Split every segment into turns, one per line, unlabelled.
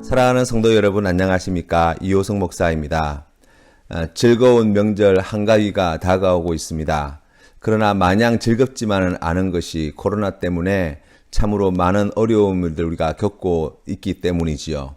사랑하는 성도 여러분, 안녕하십니까? 이호성 목사입니다. 즐거운 명절 한가위가 다가오고 있습니다. 그러나 마냥 즐겁지만은 않은 것이 코로나 때문에 참으로 많은 어려움을 우리가 겪고 있기 때문이지요.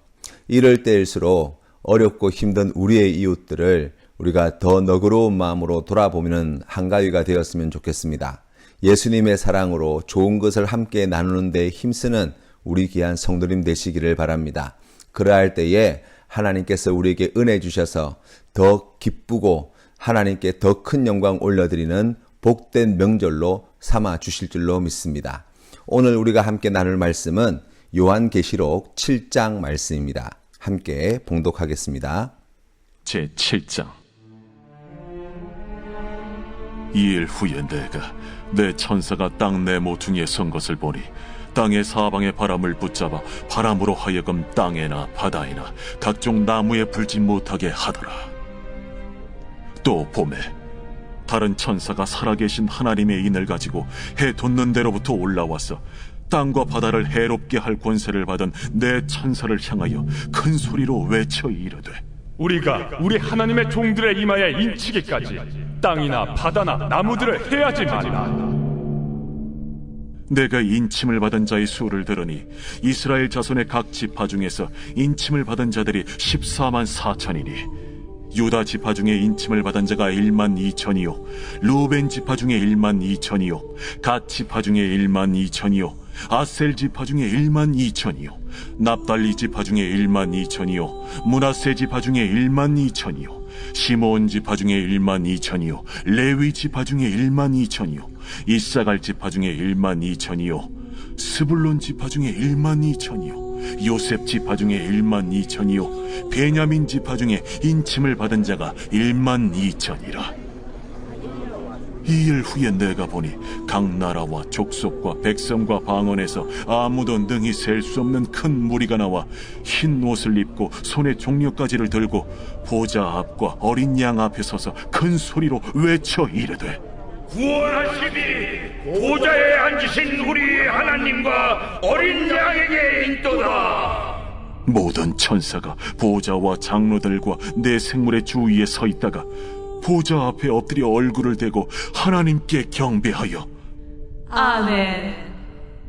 이럴 때일수록 어렵고 힘든 우리의 이웃들을 우리가 더 너그러운 마음으로 돌아보면 한가위가 되었으면 좋겠습니다. 예수님의 사랑으로 좋은 것을 함께 나누는 데 힘쓰는 우리 귀한 성도님 되시기를 바랍니다. 그러할 때에 하나님께서 우리에게 은혜 주셔서 더 기쁘고 하나님께 더 큰 영광 올려드리는 복된 명절로 삼아 주실 줄로 믿습니다. 오늘 우리가 함께 나눌 말씀은 요한계시록 7장 말씀입니다. 함께 봉독하겠습니다.
제7장. 이일 후에 내가 내 천사가 땅 내 모퉁이에 선 것을 보니 땅의 사방의 바람을 붙잡아 바람으로 하여금 땅에나 바다에나 각종 나무에 불지 못하게 하더라. 또 봄에 다른 천사가 살아계신 하나님의 인을 가지고 해 돋는 데로부터 올라와서 땅과 바다를 해롭게 할 권세를 받은 내 천사를 향하여 큰 소리로 외쳐 이르되,
우리가 우리 하나님의 종들의 이마에 인치기까지 땅이나 바다나 나무들을 해하지 말라.
내가 인침을 받은 자의 수를 들으니 이스라엘 자손의 각 지파 중에서 인침을 받은 자들이 14만 4천이니 유다 지파 중에 인침을 받은 자가 1만 2천이요 루벤 지파 중에 1만 2천이요 갓 지파 중에 1만 2천이요 아셀 지파 중에 1만 2천이요 납달리 지파 중에 1만 2천이요 므낫세 지파 중에 1만 2천이요 시므온 지파 중에 1만 2천이요 레위 지파 중에 1만 2천이요 이사갈 지파 중에 1만 2천이요 스불론 지파 중에 1만 2천이요 요셉 지파 중에 1만 2천이요 베냐민 지파 중에 인침을 받은 자가 1만 2천이라. 이일 후에 내가 보니 각 나라와 족속과 백성과 방언에서 아무도 능히 셀 수 없는 큰 무리가 나와 흰 옷을 입고 손에 종려가지를 들고 보좌 앞과 어린 양 앞에 서서 큰 소리로 외쳐 이르되,
구원하시니 보좌에 앉으신 우리 하나님과 어린 양에게 있도다.
모든 천사가 보좌와 장로들과 내 생물의 주위에 서 있다가 보좌 앞에 엎드려 얼굴을 대고 하나님께 경배하여
아멘.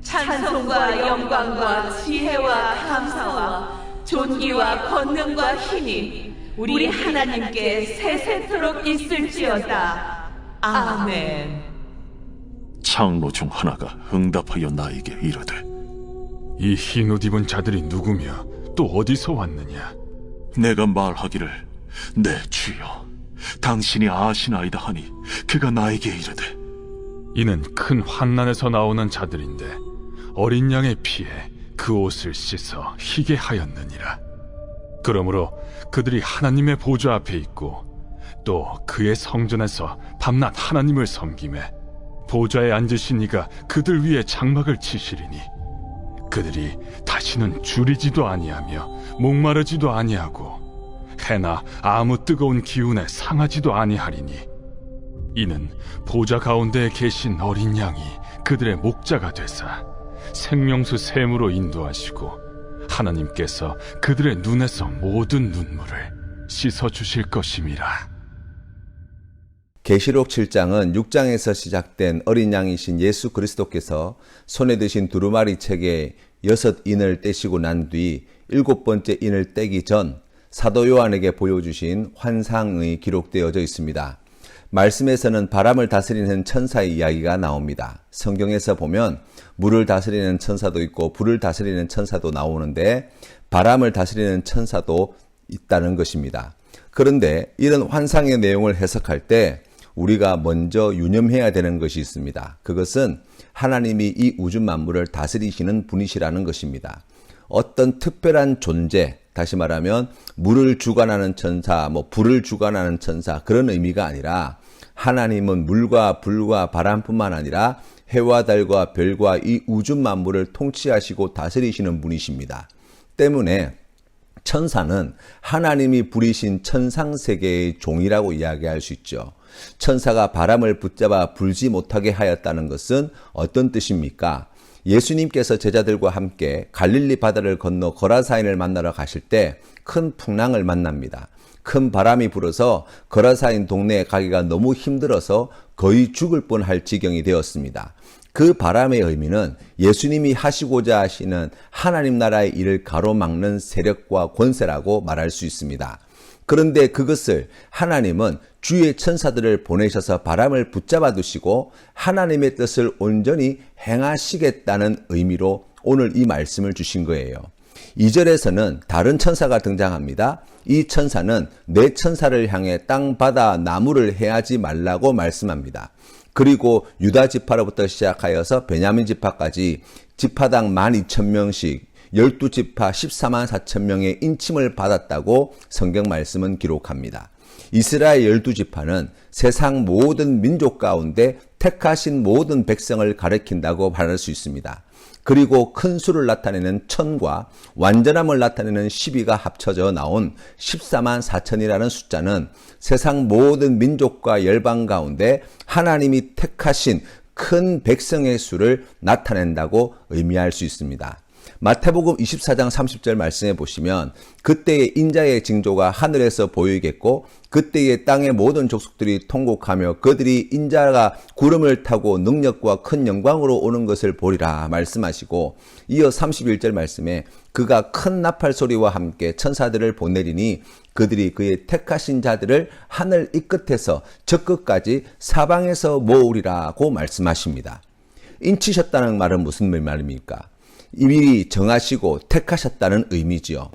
찬송과 영광과 지혜와 감사와 존귀와 권능과 힘이 우리 하나님께 세세토록 있을지어다. 아멘.
장로 중 하나가 응답하여 나에게 이르되,
이 흰 옷 입은 자들이 누구며 또 어디서 왔느냐?
내가 말하기를, 내 주여 당신이 아시나이다 하니 그가 나에게 이르되,
이는 큰 환난에서 나오는 자들인데 어린 양의 피에 그 옷을 씻어 희게 하였느니라. 그러므로 그들이 하나님의 보좌 앞에 있고 또 그의 성전에서 밤낮 하나님을 섬기매 보좌에 앉으신 이가 그들 위에 장막을 치시리니 그들이 다시는 줄이지도 아니하며 목마르지도 아니하고 해나 아무 뜨거운 기운에 상하지도 아니하리니 이는 보좌 가운데에 계신 어린 양이 그들의 목자가 되사 생명수 샘으로 인도하시고 하나님께서 그들의 눈에서 모든 눈물을 씻어주실 것임이라.
계시록 7장은 6장에서 시작된 어린 양이신 예수 그리스도께서 손에 드신 두루마리 책에 6인을 떼시고 난 뒤 7번째 인을 떼기 전 사도 요한에게 보여주신 환상이 기록되어져 있습니다. 말씀에서는 바람을 다스리는 천사의 이야기가 나옵니다. 성경에서 보면 물을 다스리는 천사도 있고 불을 다스리는 천사도 나오는데 바람을 다스리는 천사도 있다는 것입니다. 그런데 이런 환상의 내용을 해석할 때 우리가 먼저 유념해야 되는 것이 있습니다. 그것은 하나님이 이 우주 만물을 다스리시는 분이시라는 것입니다. 어떤 특별한 존재, 다시 말하면 물을 주관하는 천사, 불을 주관하는 천사, 그런 의미가 아니라 하나님은 물과 불과 바람뿐만 아니라 해와 달과 별과 이 우주 만물을 통치하시고 다스리시는 분이십니다. 때문에 천사는 하나님이 부리신 천상세계의 종이라고 이야기할 수 있죠. 천사가 바람을 붙잡아 불지 못하게 하였다는 것은 어떤 뜻입니까? 예수님께서 제자들과 함께 갈릴리 바다를 건너 거라사인을 만나러 가실 때 큰 풍랑을 만납니다. 큰 바람이 불어서 거라사인 동네에 가기가 너무 힘들어서 거의 죽을 뻔할 지경이 되었습니다. 그 바람의 의미는 예수님이 하시고자 하시는 하나님 나라의 일을 가로막는 세력과 권세라고 말할 수 있습니다. 그런데 그것을 하나님은 주의 천사들을 보내셔서 바람을 붙잡아 두시고 하나님의 뜻을 온전히 행하시겠다는 의미로 오늘 이 말씀을 주신 거예요. 2절에서는 다른 천사가 등장합니다. 이 천사는 내 천사를 향해 땅, 바다, 나무를 해하지 말라고 말씀합니다. 그리고 유다 지파로부터 시작하여서 베냐민 지파까지 지파당 12,000명씩 12지파 14만 4천 명의 인침을 받았다고 성경 말씀은 기록합니다. 이스라엘 12지파는 세상 모든 민족 가운데 택하신 모든 백성을 가리킨다고 말할 수 있습니다. 그리고 큰 수를 나타내는 천과 완전함을 나타내는 12가 합쳐져 나온 14만 4천이라는 숫자는 세상 모든 민족과 열방 가운데 하나님이 택하신 큰 백성의 수를 나타낸다고 의미할 수 있습니다. 마태복음 24장 30절 말씀해 보시면 그때의 인자의 징조가 하늘에서 보이겠고 그때의 땅의 모든 족속들이 통곡하며 그들이 인자가 구름을 타고 능력과 큰 영광으로 오는 것을 보리라 말씀하시고 이어 31절 말씀에 그가 큰 나팔 소리와 함께 천사들을 보내리니 그들이 그의 택하신 자들을 하늘 이 끝에서 저 끝까지 사방에서 모으리라고 말씀하십니다. 인치셨다는 말은 무슨 말입니까? 미리 정하시고 택하셨다는 의미지요.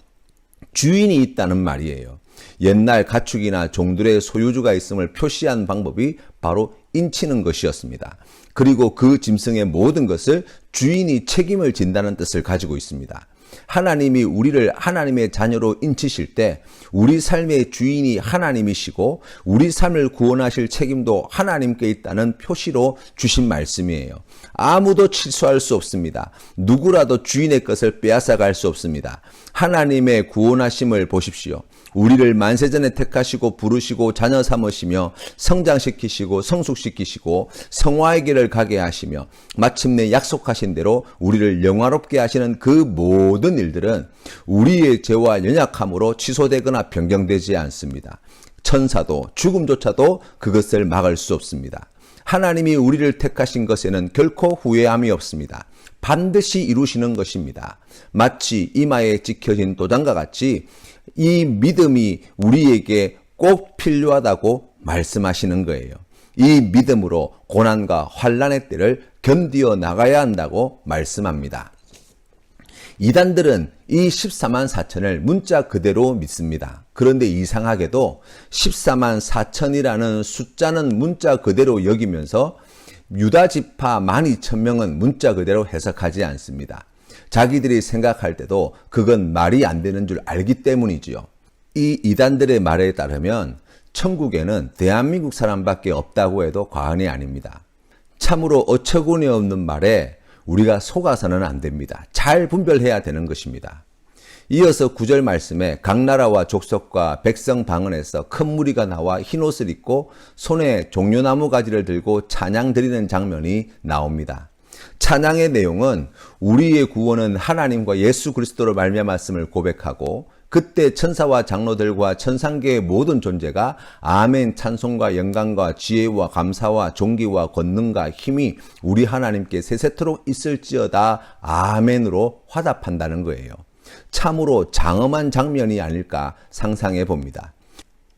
주인이 있다는 말이에요. 옛날 가축이나 종들의 소유주가 있음을 표시한 방법이 바로 인치는 것이었습니다. 그리고 그 짐승의 모든 것을 주인이 책임을 진다는 뜻을 가지고 있습니다. 하나님이 우리를 하나님의 자녀로 인치실 때 우리 삶의 주인이 하나님이시고 우리 삶을 구원하실 책임도 하나님께 있다는 표시로 주신 말씀이에요. 아무도 취소할 수 없습니다. 누구라도 주인의 것을 빼앗아갈 수 없습니다. 하나님의 구원하심을 보십시오. 우리를 만세전에 택하시고 부르시고 자녀 삼으시며 성장시키시고 성숙시키시고 성화의 길을 가게 하시며 마침내 약속하신 대로 우리를 영화롭게 하시는 그 모든 일들은 우리의 죄와 연약함으로 취소되거나 변경되지 않습니다. 천사도 죽음조차도 그것을 막을 수 없습니다. 하나님이 우리를 택하신 것에는 결코 후회함이 없습니다. 반드시 이루시는 것입니다. 마치 이마에 찍혀진 도장과 같이 이 믿음이 우리에게 꼭 필요하다고 말씀하시는 거예요. 이 믿음으로 고난과 환난의 때를 견디어 나가야 한다고 말씀합니다. 이단들은 이 14만 4천을 문자 그대로 믿습니다. 그런데 이상하게도 14만 4천이라는 숫자는 문자 그대로 여기면서 유다 지파 12,000명은 문자 그대로 해석하지 않습니다. 자기들이 생각할 때도 그건 말이 안 되는 줄 알기 때문이지요. 이 이단들의 말에 따르면 천국에는 대한민국 사람밖에 없다고 해도 과언이 아닙니다. 참으로 어처구니 없는 말에 우리가 속아서는 안 됩니다. 잘 분별해야 되는 것입니다. 이어서 9절 말씀에 각 나라와 족속과 백성 방언에서 큰 무리가 나와 흰옷을 입고 손에 종려나무 가지를 들고 찬양 드리는 장면이 나옵니다. 찬양의 내용은 우리의 구원은 하나님과 예수 그리스도로 말미암았음을 고백하고 그때 천사와 장로들과 천상계의 모든 존재가 아멘 찬송과 영광과 지혜와 감사와 존귀와 권능과 힘이 우리 하나님께 세세토록 있을지어다 아멘으로 화답한다는 거예요. 참으로 장엄한 장면이 아닐까 상상해 봅니다.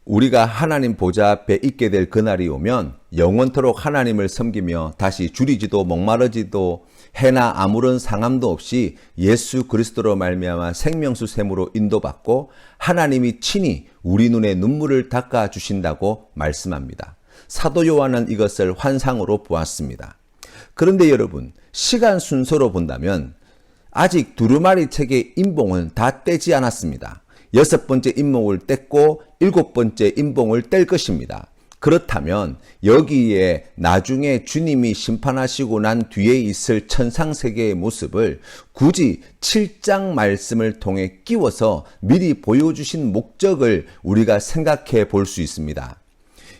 우리가 하나님 보좌 앞에 있게 될 그날이 오면 영원토록 하나님을 섬기며 다시 줄이지도 목마르지도 해나 아무런 상함도 없이 예수 그리스도로 말미암아 생명수 샘으로 인도받고 하나님이 친히 우리 눈에 눈물을 닦아 주신다고 말씀합니다. 사도 요한은 이것을 환상으로 보았습니다. 그런데 여러분, 시간 순서로 본다면 아직 두루마리 책의 인봉은 다 떼지 않았습니다. 6번째 인봉을 뗐고 7번째 인봉을 뗄 것입니다. 그렇다면 여기에 나중에 주님이 심판하시고 난 뒤에 있을 천상세계의 모습을 굳이 7장 말씀을 통해 끼워서 미리 보여주신 목적을 우리가 생각해 볼 수 있습니다.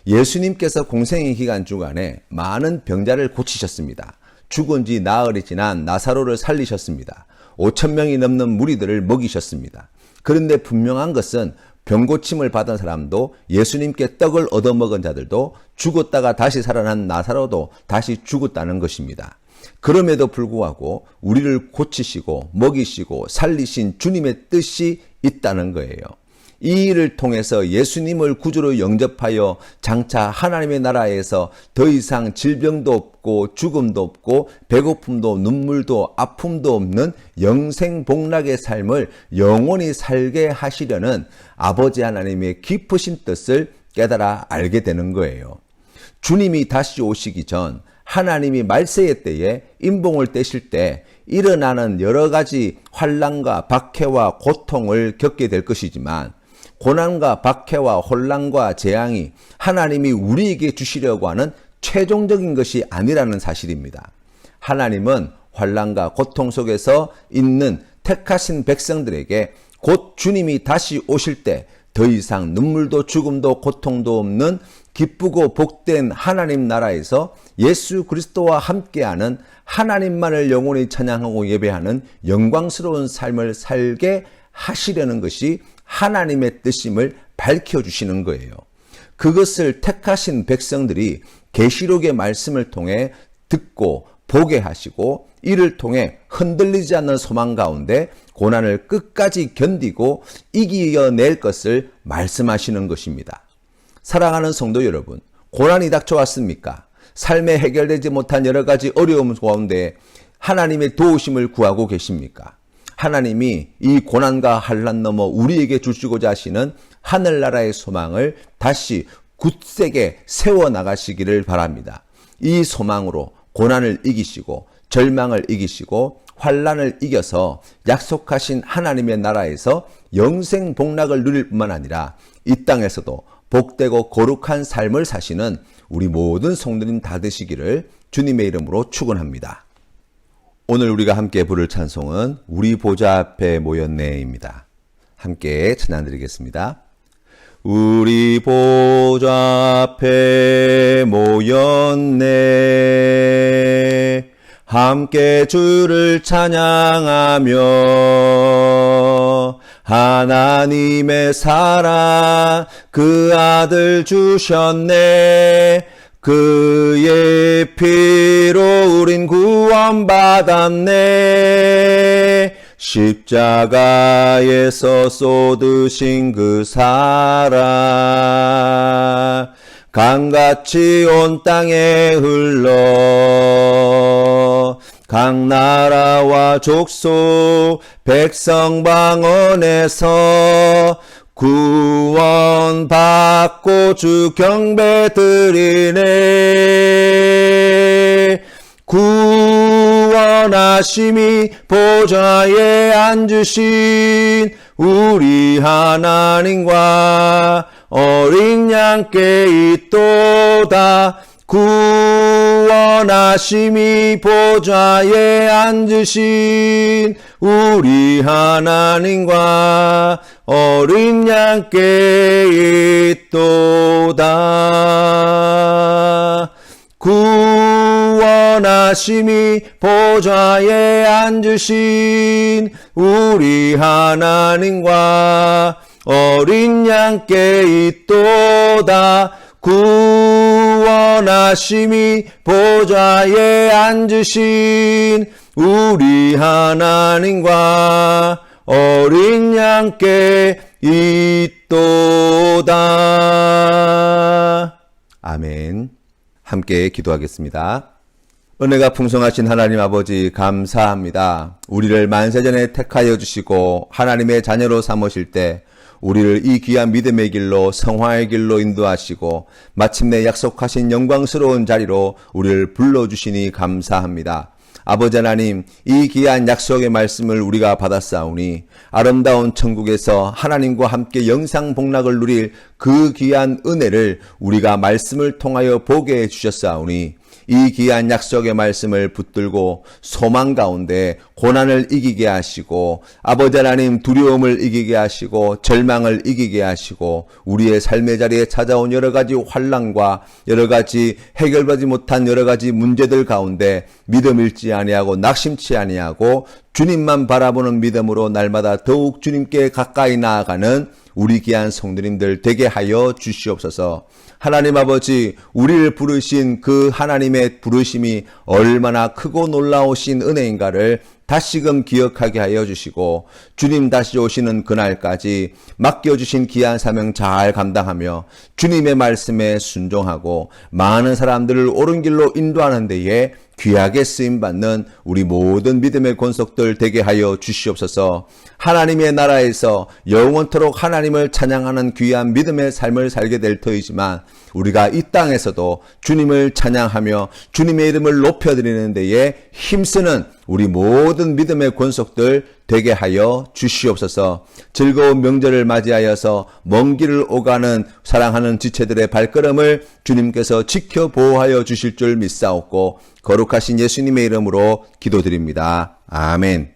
예수님께서 공생의 기간 중간에 많은 병자를 고치셨습니다. 죽은 지 나흘이 지난 나사로를 살리셨습니다. 5,000명이 넘는 무리들을 먹이셨습니다. 그런데 분명한 것은 병고침을 받은 사람도 예수님께 떡을 얻어먹은 자들도 죽었다가 다시 살아난 나사로도 다시 죽었다는 것입니다. 그럼에도 불구하고 우리를 고치시고 먹이시고 살리신 주님의 뜻이 있다는 거예요. 이 일을 통해서 예수님을 구주로 영접하여 장차 하나님의 나라에서 더 이상 질병도 없고 죽음도 없고 배고픔도 눈물도 아픔도 없는 영생복락의 삶을 영원히 살게 하시려는 아버지 하나님의 깊으신 뜻을 깨달아 알게 되는 거예요. 주님이 다시 오시기 전 하나님이 말세의 때에 임봉을 떼실 때 일어나는 여러 가지 환난과 박해와 고통을 겪게 될 것이지만 고난과 박해와 혼란과 재앙이 하나님이 우리에게 주시려고 하는 최종적인 것이 아니라는 사실입니다. 하나님은 환난과 고통 속에서 있는 택하신 백성들에게 곧 주님이 다시 오실 때 더 이상 눈물도 죽음도 고통도 없는 기쁘고 복된 하나님 나라에서 예수 그리스도와 함께하는 하나님만을 영원히 찬양하고 예배하는 영광스러운 삶을 살게 하시려는 것이 하나님의 뜻임을 밝혀주시는 거예요. 그것을 택하신 백성들이 계시록의 말씀을 통해 듣고 보게 하시고 이를 통해 흔들리지 않는 소망 가운데 고난을 끝까지 견디고 이겨낼 것을 말씀하시는 것입니다. 사랑하는 성도 여러분, 고난이 닥쳐왔습니까? 삶에 해결되지 못한 여러 가지 어려움 가운데 하나님의 도우심을 구하고 계십니까? 하나님이 이 고난과 환난 넘어 우리에게 주시고자 하시는 하늘나라의 소망을 다시 굳세게 세워나가시기를 바랍니다. 이 소망으로 고난을 이기시고 절망을 이기시고 환난을 이겨서 약속하신 하나님의 나라에서 영생복락을 누릴 뿐만 아니라 이 땅에서도 복되고 거룩한 삶을 사시는 우리 모든 성도님 다 되시기를 주님의 이름으로 축원합니다. 오늘 우리가 함께 부를 찬송은 우리 보좌 앞에 모였네입니다. 함께 찬양드리겠습니다. 우리 보좌 앞에 모였네 함께 주를 찬양하며 하나님의 사랑 그 아들 주셨네 그의 피로 우린 구원받았네 십자가에서 쏟으신 그 사랑 강같이 온 땅에 흘러 각 나라와 족속 백성 방언에서 구원받고 주 경배 드리네 구원하심이 보좌에 앉으신 우리 하나님과 어린 양께 있도다 구원하심이 보좌에 앉으신 우리 하나님과 어린 양께 있도다 구원하심이 보좌에 앉으신 우리 하나님과 어린 양께 있도다 구원하심이 보좌에 앉으신 우리 하나님과 어린 양께 있도다. 아멘. 함께 기도하겠습니다. 은혜가 풍성하신 하나님 아버지 감사합니다. 우리를 만세전에 택하여 주시고 하나님의 자녀로 삼으실 때 우리를 이 귀한 믿음의 길로 성화의 길로 인도하시고 마침내 약속하신 영광스러운 자리로 우리를 불러주시니 감사합니다. 아버지 하나님, 이 귀한 약속의 말씀을 우리가 받았사오니 아름다운 천국에서 하나님과 함께 영상복락을 누릴 그 귀한 은혜를 우리가 말씀을 통하여 보게 해주셨사오니 이 귀한 약속의 말씀을 붙들고 소망 가운데 고난을 이기게 하시고 아버지 하나님 두려움을 이기게 하시고 절망을 이기게 하시고 우리의 삶의 자리에 찾아온 여러 가지 환난과 여러 가지 해결하지 못한 여러 가지 문제들 가운데 믿음 잃지 아니하고 낙심치 아니하고 주님만 바라보는 믿음으로 날마다 더욱 주님께 가까이 나아가는 우리 귀한 성도님들 되게 하여 주시옵소서. 하나님 아버지, 우리를 부르신 그 하나님의 부르심이 얼마나 크고 놀라우신 은혜인가를 다시금 기억하게 하여 주시고 주님 다시 오시는 그날까지 맡겨주신 귀한 사명 잘 감당하며 주님의 말씀에 순종하고 많은 사람들을 옳은 길로 인도하는 데에 귀하게 쓰임받는 우리 모든 믿음의 권속들 되게 하여 주시옵소서. 하나님의 나라에서 영원토록 하나님을 찬양하는 귀한 믿음의 삶을 살게 될 터이지만 우리가 이 땅에서도 주님을 찬양하며 주님의 이름을 높여드리는 데에 힘쓰는 우리 모든 믿음의 권속들 되게 하여 주시옵소서. 즐거운 명절을 맞이하여서 먼 길을 오가는 사랑하는 지체들의 발걸음을 주님께서 지켜 보호하여 주실 줄 믿사옵고 거룩하신 예수님의 이름으로 기도드립니다. 아멘.